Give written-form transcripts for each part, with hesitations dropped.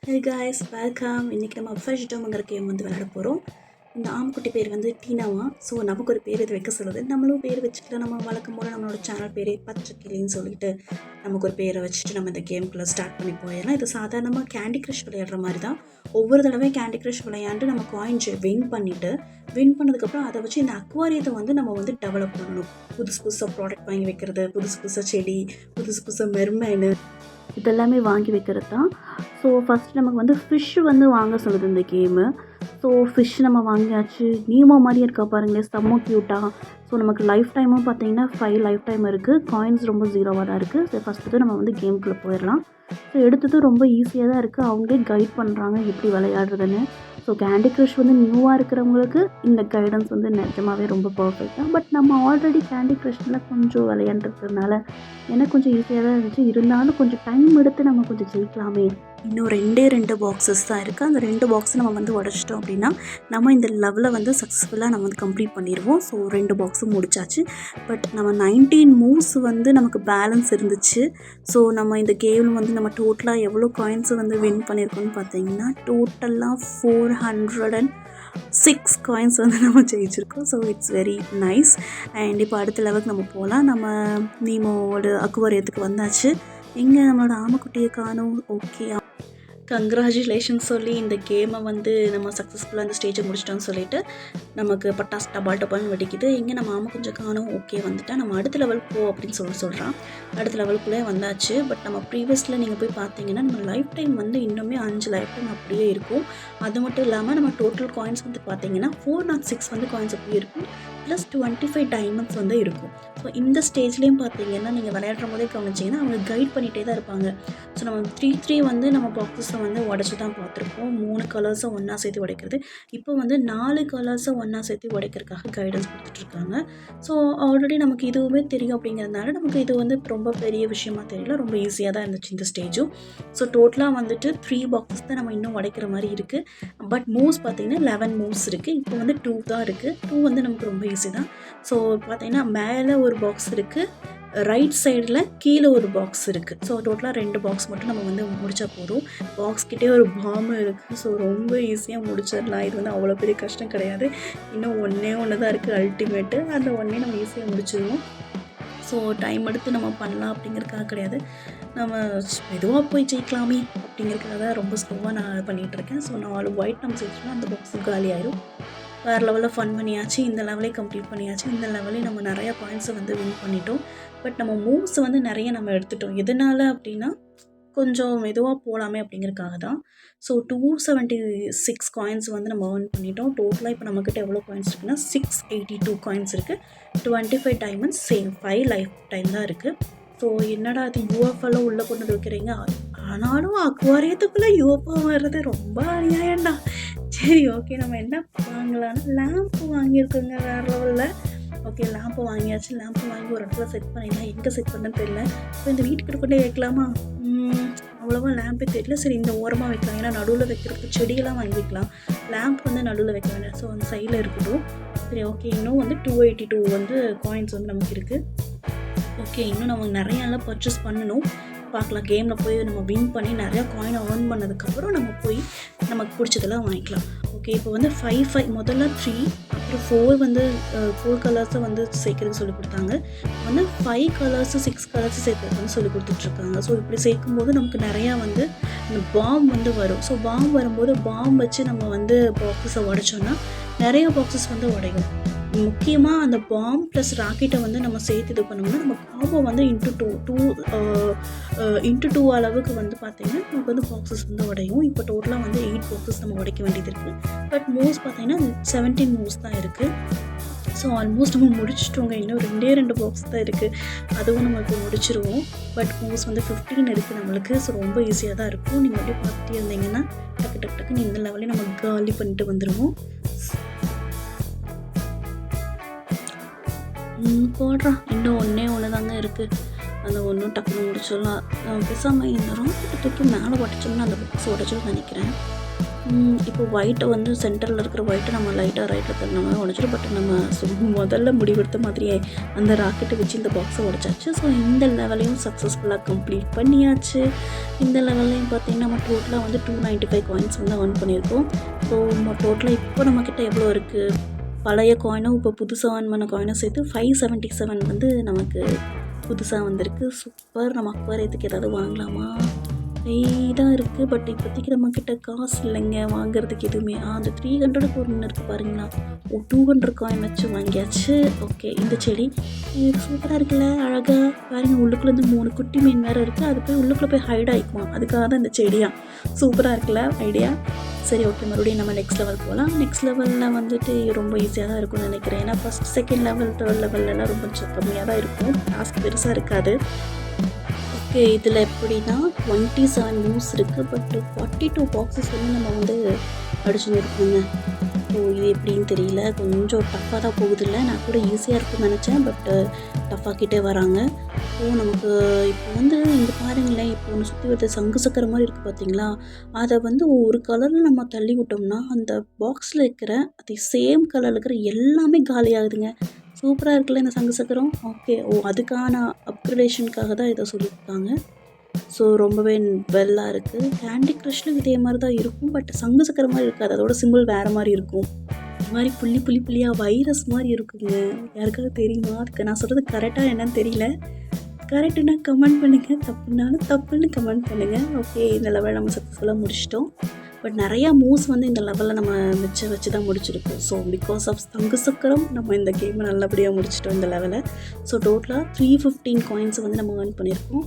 Hey guys welcome. இன்றைக்கி நம்ம first டேர்முங்கிற game வந்து விளையாட போகிறோம். இந்த ஆம்குட்டி பேர் வந்து டீனாவா. ஸோ நமக்கு ஒரு பேர் இது வைக்க சொல்லுது. நம்மளும் பேர் வச்சுக்கலாம். நம்ம வழக்கம் போல் நம்மளோட சேனல் பேரே பச்சைக்கிளின்னு சொல்லிட்டு நமக்கு ஒரு பேரை வச்சுட்டு நம்ம இந்த கேமுக்குள்ளே ஸ்டார்ட் பண்ணி போயிடலாம். இது சாதாரணமாக கேண்டி க்ரஷ் விளையாடுற மாதிரி தான். ஒவ்வொரு தடவையும் கேண்டி க்ரஷ் விளையாண்டு நம்ம காயின்ஸ் வின் பண்ணதுக்கப்புறம் அதை வச்சு இந்த அக்வாரியத்தை வந்து நம்ம வந்து டெவலப் பண்ணணும். புதுசு புதுசாக ப்ராடக்ட் வாங்கி வைக்கிறது, புதுசு புதுசாக செடி, புதுசு புதுசாக மெர்மைனு இதெல்லாமே வாங்கி வைக்கிறது தான். ஸோ ஃபஸ்ட் நமக்கு வந்து ஃபிஷ்ஷு வந்து வாங்க சொல்லுது இந்த கேமு. ஸோ ஃபிஷ் நம்ம வாங்கியாச்சு. நீமோ மாதிரி இருக்கா பாருங்களேன், செம்ம க்யூட்டாக. ஸோ நமக்கு லைஃப் டைமும் பார்த்தீங்கன்னா 5 லைஃப் டைம் இருக்குது. காயின்ஸ் ரொம்ப ஜீரோவாக தான் இருக்குது. ஸோ ஃபஸ்ட்டு நம்ம வந்து கேமுக்குள்ளே போயிடலாம். ஸோ எடுத்ததும் ரொம்ப ஈஸியாக தான் இருக்குது. அவங்களே கைட் பண்ணுறாங்க எப்படி விளையாடுறதுன்னு. ஸோ கேண்டி க்ரஷ் வந்து நியூவாக இருக்கிறவங்களுக்கு இந்த கைடன்ஸ் வந்து நிஜமாகவே ரொம்ப பர்ஃபெக்டாக. பட் நம்ம ஆல்ரெடி கேண்டி க்ரஷ்னில் கொஞ்சம் விளையாண்டுருக்கிறதுனால எனக்கு கொஞ்சம் ஈஸியாக தான் இருந்துச்சு. இருந்தாலும் கொஞ்சம் டைம் எடுத்து நம்ம கொஞ்சம் ஜெயிக்கலாமே. இன்னும் 2 பாக்ஸஸ் தான் இருக்குது. அந்த 2 பாக்ஸை நம்ம வந்து உடச்சிட்டோம் அப்படின்னா நம்ம இந்த லெவலை வந்து சக்ஸஸ்ஃபுல்லாக நம்ம வந்து கம்ப்ளீட் பண்ணிடுவோம். ஸோ 2 பாக்ஸும் முடிச்சாச்சு. பட் நம்ம 19 மூவ்ஸ் வந்து நமக்கு பேலன்ஸ் இருந்துச்சு. ஸோ நம்ம இந்த கேமில் வந்து நம்ம டோட்டலாக எவ்வளோ காயின்ஸ் வந்து வின் பண்ணியிருக்கோம்னு பார்த்தீங்கன்னா டோட்டலாக 406 காயின்ஸ் வந்து நம்ம ஜெயிச்சிருக்கோம். So it's very nice. And இப்போ அடுத்த லெவலுக்கு நம்ம போகலாம். நம்ம நீமோட அக்வாரியத்துக்கு வந்தாச்சு. எங்கே நம்மளோட ஆமைக்குட்டியை காணோம். ஓகே, கங்க்ராச்சுலேஷன்ஸ் சொல்லி இந்த கேமை வந்து நம்ம சக்ஸஸ்ஃபுல்லாக அந்த ஸ்டேஜை முடிச்சிட்டோம்னு சொல்லிட்டு நமக்கு பட்டாசு டபால்னு வெடிக்குது. எங்கே நம்ம ஆமை கொஞ்சம் காணும். ஓகே வந்துட்டா நம்ம அடுத்த லெவலுக்கு போ அப்படின்னு சொல்கிறான். அடுத்த லெவலுக்குள்ளே வந்தாச்சு. பட் நம்ம ப்ரீவியஸில் நீங்கள் போய் பார்த்தீங்கன்னா நம்ம லைஃப் டைம் வந்து இன்னுமே 5 லைஃப் டைம் அப்படியே இருக்கும். அது மட்டும் இல்லாமல் நம்ம டோட்டல் காயின்ஸ் வந்து பார்த்தீங்கன்னா 406 வந்து காயின்ஸ் அப்படியே இருக்கும். ப்ளஸ் 25 டைமண்ட்ஸ் வந்து இருக்கும். ஸோ இந்த ஸ்டேஜ்லேயும் பார்த்தீங்கன்னா நீங்கள் விளையாடுற போதே கவனிச்சிங்கன்னா அவங்க கைட் பண்ணிகிட்டே தான் இருப்பாங்க. ஸோ நம்ம 3 வந்து நம்ம பாக்ஸஸை வந்து உடச்சி தான் பார்த்துருக்கோம். 3 கலர்ஸை ஒன்றா சேர்த்து உடைக்கிறது. இப்போ வந்து 4 கலர்ஸை ஒன்றா சேர்த்து உடைக்கிறதுக்காக கைடன்ஸ் கொடுத்துட்ருக்காங்க. ஸோ ஆல்ரெடி நமக்கு இதுவுமே தெரியும் அப்படிங்கிறதுனால நமக்கு இது வந்து ரொம்ப பெரிய விஷயமா தெரியல. ரொம்ப ஈஸியாக தான் இருந்துச்சு இந்த ஸ்டேஜும். ஸோ டோட்டலாக வந்துட்டு 3 பாக்ஸஸ் தான் நம்ம இன்னும் உடைக்கிற மாதிரி இருக்குது. பட் மூவ்ஸ் பார்த்தீங்கன்னா 11 மூவ்ஸ் இருக்குது. இப்போ வந்து 2 தான் இருக்குது. 2 வந்து நமக்கு ரொம்ப ஈஸி தான். ஸோ பார்த்தீங்கன்னா மேலே ஒரு பாக்ஸ் இருக்குது, ரைட் சைடில் கீழே ஒரு பாக்ஸ் இருக்குது. ஸோ டோட்டலாக 2 பாக்ஸ் மட்டும் நம்ம வந்து முடித்தா போதும். பாக்ஸ்கிட்டே ஒரு பாம்பு இருக்குது. ஸோ ரொம்ப ஈஸியாக முடிச்சிடலாம். இது வந்து அவ்வளோ பெரிய கஷ்டம் கிடையாது. இன்னும் ஒன்று தான் இருக்குது அல்டிமேட்டு. அந்த ஒன்றே நம்ம ஈஸியாக முடிச்சிடுவோம். ஸோ டைம் எடுத்து நம்ம பண்ணலாம் அப்படிங்கிறதுக்காக கிடையாது, நம்ம மெதுவாக போய் ஜெயிக்கலாமே அப்படிங்கிறதுக்காக தான் ரொம்ப ஸ்லோவாக நான் பண்ணிகிட்ருக்கேன். ஸோ 4 ஒயிட் நம்ம சேர்த்துனா அந்த பாக்ஸு காலி ஆயிடும். வேறு லெவலில் ஃபன் பண்ணியாச்சு. இந்த லெவலே கம்ப்ளீட் பண்ணியாச்சு. இந்த லெவலே நம்ம நிறையா பாயிண்ட்ஸை வந்து வின் பண்ணிட்டோம். பட் நம்ம மூவ்ஸ் வந்து நிறைய நம்ம எடுத்துட்டோம். எதனால் அப்படின்னா கொஞ்சம் மெதுவாக போகலாமே அப்படிங்கிறதுக்காக தான். ஸோ 276 காயின்ஸ் வந்து நம்ம ஏர்ன் பண்ணிட்டோம். டோட்டலாக இப்போ நம்மக்கிட்ட எவ்வளோ காயின்ஸ் இருக்குன்னா 682 காயின்ஸ் இருக்குது. 25 டைமண்ட்ஸ், சேம் 5 லைஃப் டைம் தான் இருக்குது. ஸோ என்னடா அது யூஎஃப்எல்லாம் உள்ளே கொண்டு வைக்கிறீங்க, ஆனாலும் அக்வாரியத்துக்குள்ளே யூஎஃப்ஓ வர்றது ரொம்ப அநியாயம்டா. சரி, ஓகே, நம்ம என்ன வாங்கலாம்னா லேம்ப்பு வாங்கியிருக்கோங்க வேறு லெவலில். ஓகே, லேம்ப்பு வாங்கியாச்சு. லேம்ப்பு வாங்கி ஒரு இடத்துல செட் பண்ணிடலாம். எங்கே செட் பண்ணேன்னு தெரியல. இப்போ இந்த வீட்டுக்கு கொண்டே வைக்கலாமா? அவ்வளோவா லேம்பே தெரியல. சரி, இந்த ஓரமாக வைக்கலாம். ஏன்னா நடுவில் வைக்கிறதுக்கு செடியெல்லாம் வாங்கி வைக்கலாம். லேம்ப் வந்து நடுவில் வைக்க வேண்டாம். ஸோ அந்த சைடில் இருக்கட்டும். சரி, ஓகே. இன்னும் வந்து 282 வந்து காயின்ஸ் வந்து நமக்கு இருக்குது. ஓகே, இன்னும் நம்ம நிறையாலாம் பர்ச்சேஸ் பண்ணணும். பார்க்கலாம். கேமில் போய் நம்ம வின் பண்ணி நிறையா காயின் ஏர்ன் பண்ணதுக்கப்புறம் நம்ம போய் நமக்கு பிடிச்சதெல்லாம் வாங்கிக்கலாம். ஓகே, இப்போ வந்து 5 முதல்ல 3 அப்புறம் 4 வந்து 4 கலர்ஸை வந்து சேர்க்குறதுக்கு சொல்லி கொடுத்தாங்க. வந்து 5 கலர்ஸு 6 கலர்ஸு சேர்க்குறதுன்னு சொல்லி கொடுத்துட்ருக்காங்க. ஸோ இப்படி சேர்க்கும்போது நமக்கு நிறையா வந்து இந்த பாம் வந்து வரும். ஸோ பாம் வரும்போது பாம் வச்சு நம்ம வந்து பாக்ஸஸை உடைச்சோன்னா நிறைய பாக்ஸஸ் வந்து உடையும். முக்கியமாக அந்த பாம் ப்ளஸ் ராக்கெட்டை வந்து நம்ம சேர்த்து இது பண்ணோம்னா நம்ம காம்போ வந்து இன்ட்டு டூ அளவுக்கு வந்து பார்த்திங்கன்னா நமக்கு வந்து பாக்ஸஸ் வந்து உடையும். இப்போ டோட்டலாக வந்து 8 பாக்ஸஸ் நம்ம உடைக்க வேண்டியது இருக்குது. பட் மூவ்ஸ் பார்த்திங்கன்னா 17 மூவ்ஸ் தான் இருக்குது. ஸோ ஆல்மோஸ்ட் நம்ம முடிச்சிட்டோங்க. இன்னும் 2 பாக்ஸ் தான் இருக்குது. அதுவும் நம்ம இப்போ முடிச்சிருவோம். பட் மூவ்ஸ் வந்து 15 இருக்குது நம்மளுக்கு. ஸோ ரொம்ப ஈஸியாக தான் இருக்கும். நீங்கள் அப்படியே பார்த்துட்டே இருந்தீங்கன்னா டக்குன்னு இந்த லெவலே நம்ம காலி பண்ணிட்டு வந்துடுவோம். போடுறா, இன்னும் ஒன்று தாங்க இருக்குது. அந்த ஒன்றும் டக்குன்னு முடிச்சிடலாம். பேசாமல் இந்த ராக்கெட்டை தூக்கி மேலே உடச்சோம்னா அந்த பாக்ஸ் உடச்சோன்னு நினைக்கிறேன். இப்போ ஒயிட்டை வந்து சென்டரில் இருக்கிற ஒயிட்டை நம்ம லைட்டாக ரைட்டில் தள்ளணும் உடச்சிடும். பட் நம்ம முதல்ல முடிவெடுத்த மாதிரியே அந்த ராக்கெட்டை வச்சு இந்த பாக்ஸை உடச்சாச்சு. ஸோ இந்த லெவலையும் சக்ஸஸ்ஃபுல்லாக கம்ப்ளீட் பண்ணியாச்சு. இந்த லெவல்லையும் பார்த்திங்கன்னா நம்ம டோட்டலாக வந்து 295 காயின்ஸ் வந்து earn பண்ணியிருக்கோம். ஸோ டோட்டலாக இப்போ நம்மக்கிட்ட எவ்வளோ இருக்குது, பழைய காயினும் இப்போ புதுசாக earn பண்ண காயினும் சேர்த்து 577 வந்து நமக்கு புதுசாக வந்திருக்கு. சூப்பர். நம்ம அக்வாரியத்துக்கு ஏதாவது வாங்கலாமா? தான் இருக்குது. பட் இப்போதைக்கு நம்மக்கிட்ட காசு இல்லைங்க வாங்குறதுக்கு எதுவுமே. அந்த 300க்கு ஒன்று இருக்குது பாருங்களா. 200 காயின் வச்சு வாங்கியாச்சு. ஓகே, இந்த செடி இது சூப்பராக இருக்குல்ல, அழகாக பாருங்கள். உள்ளுக்குள்ளேருந்து 3 குட்டி மீன் வேறு இருக்குது. அது போய் உள்ளுக்குள்ளே போய் ஹைட் ஆகிக்குமா, அதுக்காக தான் இந்த செடியாக. சூப்பராக இருக்குல்ல ஐடியா. சரி, ஓகே, மறுபடியும் நம்ம நெக்ஸ்ட் லெவல் போகலாம். நெக்ஸ்ட் லெவலில் வந்துட்டு ரொம்ப ஈஸியாக தான் இருக்கும்னு நினைக்கிறேன். ஏன்னா ஃபஸ்ட் செகண்ட் லெவல் தேர்ட் லெவல்லலாம் ரொம்ப கம்மியாக தான் இருக்கும், டாஸ்க் பெருசாக இருக்காது. ஓகே, இதில் எப்படின்னா 27 மூவ்ஸ் இருக்குது. பட் 42 பாக்ஸஸ் வந்து நம்ம வந்து அடிச்சுன்னு இருக்கோங்க. ஸோ இது எப்படின்னு தெரியல, கொஞ்சம் டஃப்பாக தான் போகுதில்ல. நான் கூட ஈஸியாக இருக்குன்னு நினச்சேன், பட் டஃப்பாக்கிட்டே வராங்க. ஸோ நமக்கு இப்போ வந்து இங்கே பாருங்களேன், இப்போ ஒன்று சுற்றி வருது சங்கு சக்கரை மாதிரி இருக்குது பார்த்தீங்களா. அதை வந்து ஒரு கலரில் நம்ம தள்ளி விட்டோம்னா அந்த பாக்ஸில் இருக்கிற அதே சேம் கலரில் இருக்கிற எல்லாமே காலியாகுதுங்க. சூப்பராக இருக்குல்ல இந்த சங்கு சக்கரம். ஓகே, அதுக்கான அப்கிரேடேஷனுக்காக தான் இதை சொல்லியிருக்காங்க. ஸோ ரொம்பவே வெல்லாக இருக்குது. கேண்டி க்ரஷ்லும் இதே மாதிரி தான் இருக்கும், பட் சங்கு சக்கரை மாதிரி இருக்காது, அதோட சிம்பிள் வேறு மாதிரி இருக்கும். இது மாதிரி புள்ளியாக வைரஸ் மாதிரி இருக்குங்க. யாருக்காவது தெரியுமா? அதுக்கு நான் சொல்கிறது கரெக்டாக என்னன்னு தெரியல. கரெக்டுன்னா கமெண்ட் பண்ணுங்கள், தப்புனாலும் தப்புன்னு கமெண்ட் பண்ணுங்கள். ஓகே, இந்த லெவல் நம்ம சக்ஸஸ்ஃபுல்லாக முடிச்சிட்டோம். பட் நிறையா மூவ்ஸ் வந்து இந்த லெவலில் நம்ம வச்சு தான் முடிச்சிருக்கோம். ஸோ பிகாஸ் ஆஃப் சங்கு சக்கரம் நம்ம இந்த கேமை நல்லபடியாக முடிச்சிட்டோம் இந்த லெவலில். ஸோ டோட்டலாக 315 காயின்ஸ் வந்து நம்ம earn பண்ணியிருக்கோம்.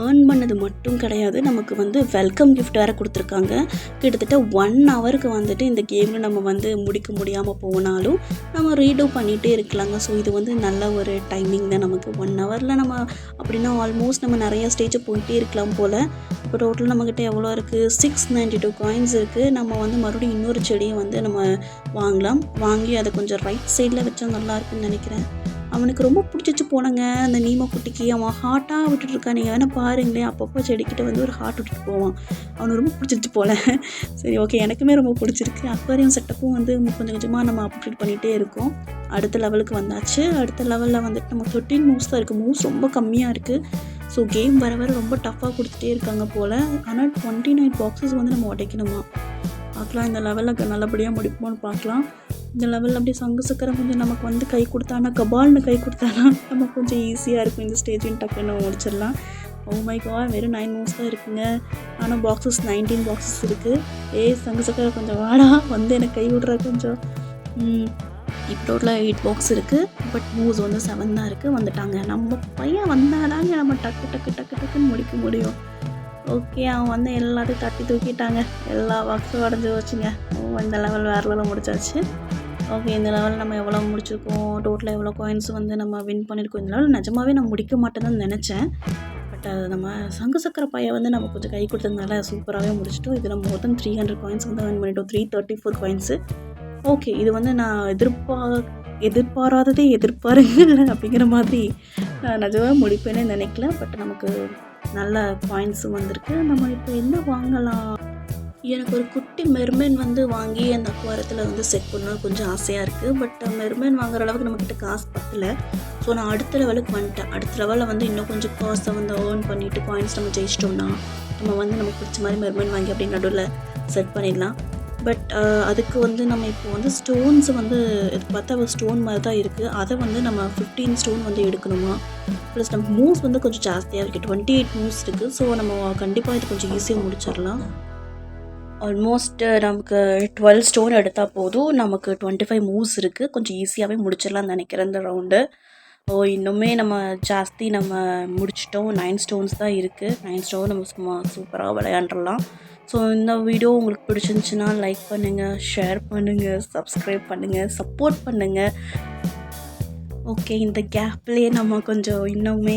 ஏர்ன் பண்ணது மட்டும் கிடையாது, நமக்கு வந்து வெல்கம் கிஃப்ட் வேறு கொடுத்துருக்காங்க. கிட்டத்தட்ட 1 ஹவருக்கு வந்துட்டு இந்த கேமில் நம்ம வந்து முடிக்க முடியாமல் போனாலும் நம்ம ரீடூ பண்ணிகிட்டே இருக்கலாங்க. ஸோ இது வந்து நல்ல ஒரு டைமிங் தான் நமக்கு. 1 ஹவரில் நம்ம அப்படின்னா ஆல்மோஸ்ட் நம்ம நிறையா ஸ்டேஜை போயிட்டே இருக்கலாம் போல். இப்போ டோட்டல் நம்மக்கிட்ட எவ்வளோ இருக்குது, 692 காயின்ஸ் இருக்குது. நம்ம வந்து மறுபடியும் இன்னொரு செடியை வந்து நம்ம வாங்கலாம். வாங்கி அதை கொஞ்சம் ரைட் சைடில் வச்சா நல்லாயிருக்குன்னு நினைக்கிறேன். அவனுக்கு ரொம்ப பிடிச்சிச்சு போனங்க அந்த நீமோ குட்டிக்கு. அவன் ஹார்ட்டாக விட்டுட்டுருக்கான், நீங்கள் வேணால் பாருங்களேன். அப்பப்போ செடிக்கிட்ட வந்து ஒரு ஹார்ட் விட்டுட்டு போவான். அவனுக்கு ரொம்ப பிடிச்சிருச்சு போல. சரி, ஓகே, எனக்குமே ரொம்ப பிடிச்சிருக்கு. அக்வாரியம் செட்டப்பும் வந்து கொஞ்சம் கொஞ்சமாக நம்ம அப்டேட் பண்ணிகிட்டே இருக்கோம். அடுத்த லெவலுக்கு வந்தாச்சு. அடுத்த லெவலில் வந்துட்டு நம்ம 13 மூவ்ஸ் தான் இருக்குது. மூவ்ஸ் ரொம்ப கம்மியாக இருக்குது. ஸோ கேம் வர வர ரொம்ப டஃப்பாக கொடுத்துட்டே இருக்காங்க போல். ஆனால் 29 பாக்ஸஸ் வந்து நம்ம உடைக்கணுமா. பார்க்கலாம், இந்த லெவலில் நல்லபடியாக முடிப்போம்னு பார்க்கலாம். இந்த லெவலில் அப்படியே சங்கு சக்கரம் கொஞ்சம் நமக்கு வந்து கை கொடுத்தானா, கபால்னு கை கொடுத்தானா நம்ம கொஞ்சம் ஈஸியாக இருக்கும். இந்த ஸ்டேஜின் டக்குன்னு முடிச்சிடலாம். ஓ மை காட், வெறும் 9 மூவ்ஸ் தான் இருக்குங்க. ஆனால் பாக்ஸஸ் 19 பாக்ஸஸ் இருக்குது. சங்கு சக்கரம் கொஞ்சம் வாடா வந்து எனக்கு கை விடுறா கொஞ்சம். இப்போ டோட்டலாக 8 பாக்ஸ் இருக்குது. பட் மூவ்ஸ் வந்து 7 தான் இருக்குது. வந்துட்டாங்க. நம்ம பையன் வந்தாதாங்க நம்ம டக்குன்னு முடிக்க முடியும். ஓகே, அவன் வந்து எல்லாத்தையும் தட்டி தூக்கிட்டாங்க. எல்லா பாக்ஸும் உடஞ்சி வச்சுங்க. இந்த லெவல் வேறு லெவலில் முடிச்சாச்சு. ஓகே, இந்த லெவலில் நம்ம எவ்வளோ முடிச்சிருக்கோம், டோட்டலாக எவ்வளோ காயின்ஸ் வந்து நம்ம வின் பண்ணியிருக்கோம். இந்த லெவல் நிஜமாகவே நான் முடிக்க மாட்டேன்னு நினச்சேன். பட் அது நம்ம சங்கு சக்கர பையன் வந்து நம்ம கொஞ்சம் கை கொடுத்ததுனால சூப்பராகவே முடிச்சிட்டோம். இதில் மொத்தம் 300 காயின்ஸ் வந்து வின் பண்ணிட்டோம். 334 காயின்ஸு. ஓகே, இது வந்து நான் எதிர்பாராததே எதிர்பாருங்க அப்படிங்கிற மாதிரி நிஜமாக முடிப்பேன்னு நினைக்கல. பட் நமக்கு நல்ல பாயிண்ட்ஸும் வந்திருக்கு. நம்ம இப்போ என்ன வாங்கலாம்? எனக்கு ஒரு குட்டி மெர்மென் வந்து வாங்கி அந்த அக்வாரத்தில் வந்து செட் பண்ணணும் கொஞ்சம் ஆசையாக இருக்குது. பட் மெர்மென் வாங்குற அளவுக்கு நம்மக்கிட்ட காசு பத்தலை. ஸோ நான் அடுத்த லெவலுக்கு வந்துட்டேன். அடுத்த லெவலில் வந்து இன்னும் கொஞ்சம் காசை வந்து ஏர்ன் பண்ணிவிட்டு காயின்ஸ் நம்ம ஜெயிச்சிட்டோம்னா நம்ம வந்து நமக்கு பிடிச்ச மாதிரி மெர்மென் வாங்கி அப்படி நடுவில் செட் பண்ணிடலாம். பட் அதுக்கு வந்து நம்ம இப்போ வந்து ஸ்டோன்ஸ் வந்து இது பார்த்தா ஸ்டோன் மாதிரி தான் இருக்குது. அதை வந்து நம்ம 15 ஸ்டோன் வந்து எடுக்கணுமா. ப்ளஸ் நம்ம மூவ்ஸ் வந்து கொஞ்சம் ஜாஸ்தியாக இருக்குது. 28 மூவ்ஸ் இருக்குது. ஸோ நம்ம கண்டிப்பாக இது கொஞ்சம் ஈஸியாக முடிச்சிடலாம். ஆல்மோஸ்ட் நமக்கு 12 ஸ்டோன் எடுத்தால் போதும். நமக்கு 25 மூவ்ஸ் இருக்குது. கொஞ்சம் ஈஸியாகவே முடிச்சிடலாம்னு நினைக்கிறேன் இந்த ரவுண்டு. இன்னுமே நம்ம ஜாஸ்தி நம்ம முடிச்சிட்டோம். 9 ஸ்டோன்ஸ் தான் இருக்குது. 9 ஸ்டோன் நம்ம சும்மா சூப்பராக விளையாண்டுடலாம். ஸோ இந்த வீடியோ உங்களுக்கு பிடிச்சிருந்துச்சுன்னா லைக் பண்ணுங்கள், ஷேர் பண்ணுங்கள், சப்ஸ்கிரைப் பண்ணுங்கள், சப்போர்ட் பண்ணுங்கள். ஓகே, இந்த கேப்லேயே நம்ம கொஞ்சம் இன்னுமே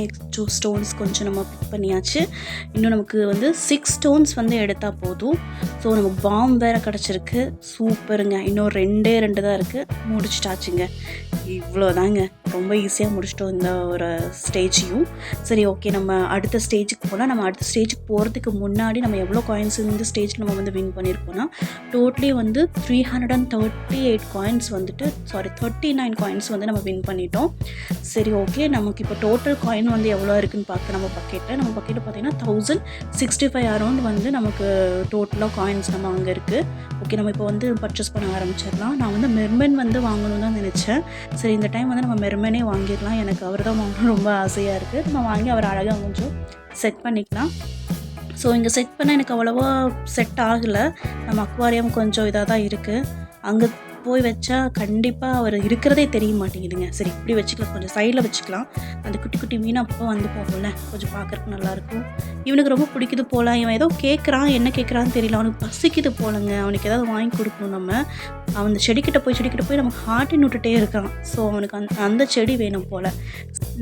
ஸ்டோன்ஸ் கொஞ்சம் நம்ம பிக் பண்ணியாச்சு. இன்னும் நமக்கு வந்து 6 ஸ்டோன்ஸ் வந்து எடுத்தால் போதும். ஸோ நமக்கு பாம் வேறு கிடச்சிருக்கு. சூப்பருங்க. இன்னும் 2 தான் இருக்குது. முடிச்சிட்டாச்சுங்க. இவ்வளோதாங்க. ரொம்ப ஈஸியாக முடிச்சிட்டோம் இந்த ஒரு ஸ்டேஜையும். சரி, ஓகே, நம்ம அடுத்த ஸ்டேஜுக்கு போனால், நம்ம அடுத்த ஸ்டேஜுக்கு போகிறதுக்கு முன்னாடி நம்ம எவ்வளோ காயின்ஸ் இந்த ஸ்டேஜில் நம்ம வந்து வின் பண்ணியிருக்கோம்னா, டோட்டலி வந்து 338 காயின்ஸ் வந்துட்டு 39 காயின்ஸ் வந்து நம்ம வின் பண்ணிட்டோம். சரி, ஓகே, நமக்கு இப்போ டோட்டல் காயின் வந்து எவ்வளோ இருக்குதுன்னு பார்க்க நம்ம பக்கெட்டில் பார்த்திங்கன்னா 1065 அரௌண்ட் வந்து நமக்கு டோட்டலாக காயின்ஸ் நம்ம அங்கே இருக்குது. ஓகே, நம்ம இப்போ வந்து பர்ச்சேஸ் பண்ண ஆரம்பிச்சிடலாம். நான் வந்து மெர்மென் வந்து வாங்கணும்னு தான் நினச்சேன். சரி, இந்த டைம் வந்து நம்ம மெர்மெனே வாங்கிடலாம். எனக்கு அவர் தான் வாங்கணும் ரொம்ப ஆசையாக இருக்குது. நம்ம வாங்கி அவர் அழகாக கொஞ்சம் செட் பண்ணிக்கலாம். ஸோ இங்கே செட் பண்ண எனக்கு அவ்வளோவா செட் ஆகலை. நம்ம அக்வாரியம் கொஞ்சம் இதாக தான் இருக்குது. அங்கே போய் வச்சா கண்டிப்பாக அவர் இருக்கிறதே தெரிய மாட்டேங்குதுங்க. சரி, இப்படி வச்சுக்கலாம், கொஞ்சம் சைடில் வச்சுக்கலாம். அந்த குட்டி குட்டி மீன் அப்போ வந்து போகும்ல, கொஞ்சம் பார்க்குறதுக்கு நல்லாயிருக்கும். இவனுக்கு ரொம்ப பிடிக்குது போல். இவன் ஏதோ கேட்குறான், என்ன கேட்குறான்னு தெரியல. அவனுக்கு பசிக்குது போலங்க. அவனுக்கு ஏதாவது வாங்கி கொடுக்கணும். நம்ம அந்த செடிக்கிட்ட போய் நம்ம ஹார்ட்டின் விட்டுட்டே இருக்கான். ஸோ அவனுக்கு அந்த செடி வேணும் போல்.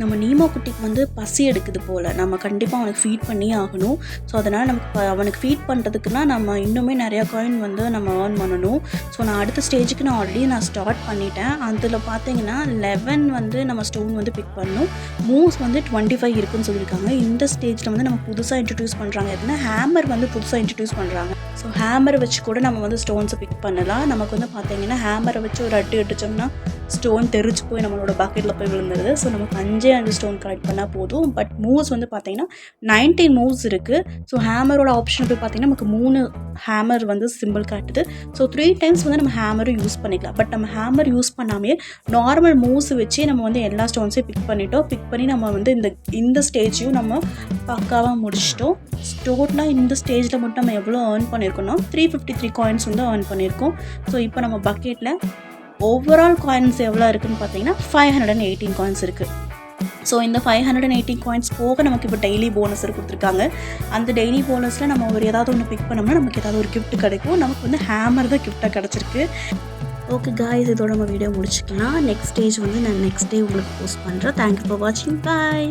நம்ம நீமோ குட்டிக்கு வந்து பசி எடுக்குது போல். நம்ம கண்டிப்பாக அவனுக்கு ஃபீட் பண்ணி ஆகணும். ஸோ அதனால் நமக்கு அவனுக்கு ஃபீட் பண்ணுறதுக்குன்னா நம்ம இன்னுமே நிறையா காயின் வந்து நம்ம ஏர்ன் பண்ணணும். ஸோ நான் அடுத்த ஸ்டேஜுக்கு ஆல்ரெடி ஸ்டார்ட் பண்ணிட்டேன். அதில் பார்த்தீங்கன்னா 11 வந்து நம்ம ஸ்டோன் வந்து பிக் பண்ணணும். மூவ்ஸ் வந்து 25 இருக்குன்னு சொல்லியிருக்காங்க. இந்த ஸ்டேஜில் வந்து நம்ம புதுசாக இன்ட்ரடியூஸ் பண்ணுறாங்க. எதுனா ஹேமர் வந்து புதுசாக இன்ட்ரடியூஸ் பண்ணுறாங்க. ஸோ ஹேமரை வச்சு கூட நம்ம வந்து ஸ்டோன்ஸை பிக் பண்ணலாம். நமக்கு வந்து பார்த்தீங்கன்னா ஹேமரை வச்சு ஒரு அட்டு அடித்தோம்னா ஸ்டோன் தெரிச்சு போய் நம்மளோட பக்கெட்டில் போய் விழுந்துருது. ஸோ நமக்கு 5 ஸ்டோன் கலெக்ட் பண்ணால் போதும். பட் மூவ்ஸ் வந்து பார்த்தீங்கன்னா 19 மூவ்ஸ் இருக்குது. ஸோ ஹேமரோட ஆப்ஷன் போய் பார்த்தீங்கன்னா நமக்கு 3 ஹேமர் வந்து சிம்பிள் காட்டுது. ஸோ 3 டைம்ஸ் வந்து நம்ம ஹேமரும் யூஸ் பண்ணிக்கலாம். பட் நம்ம ஹேமர் யூஸ் பண்ணாமே நார்மல் மூவ்ஸ் வச்சு நம்ம வந்து எல்லா ஸ்டோன்ஸையும் பிக் பண்ணி நம்ம வந்து இந்த ஸ்டேஜையும் நம்ம பக்காவாக முடிச்சிட்டோம். டோட்டலாக இந்த ஸ்டேஜில் மட்டும் நம்ம எவ்வளோ ஏர்ன் பண்ணியிருக்கோம்னா 353 காயின்ஸ் வந்து ஏர்ன் பண்ணியிருக்கோம். ஸோ இப்போ நம்ம பக்கெட்டில் ஓவரால் காயின்ஸ் எவ்வளோ இருக்குதுன்னு பார்த்தீங்கன்னா 518 காயின்ஸ் இருக்குது. ஸோ இந்த 518 காயின்ஸ் போக நமக்கு இப்போ டெய்லி போனஸ் கொடுத்துருக்காங்க. அந்த டெய்லி போனஸில் நம்ம ஏதாவது ஒன்று பிக் பண்ணோம்னா நமக்கு ஏதாவது ஒரு கிஃப்ட் கிடைக்கும். நமக்கு வந்து ஹேமர் தான் கிஃப்டாக கிடச்சிருக்கு. ஓகே காய்ஸ், இதோட நம்ம வீடியோ முடிச்சுக்கலாம். நெக்ஸ்ட் ஸ்டேஜ் வந்து நான் நெக்ஸ்ட் டே உங்களுக்கு போஸ்ட் பண்ணுறேன். தேங்க்யூ ஃபார் வாட்சிங். பாய்.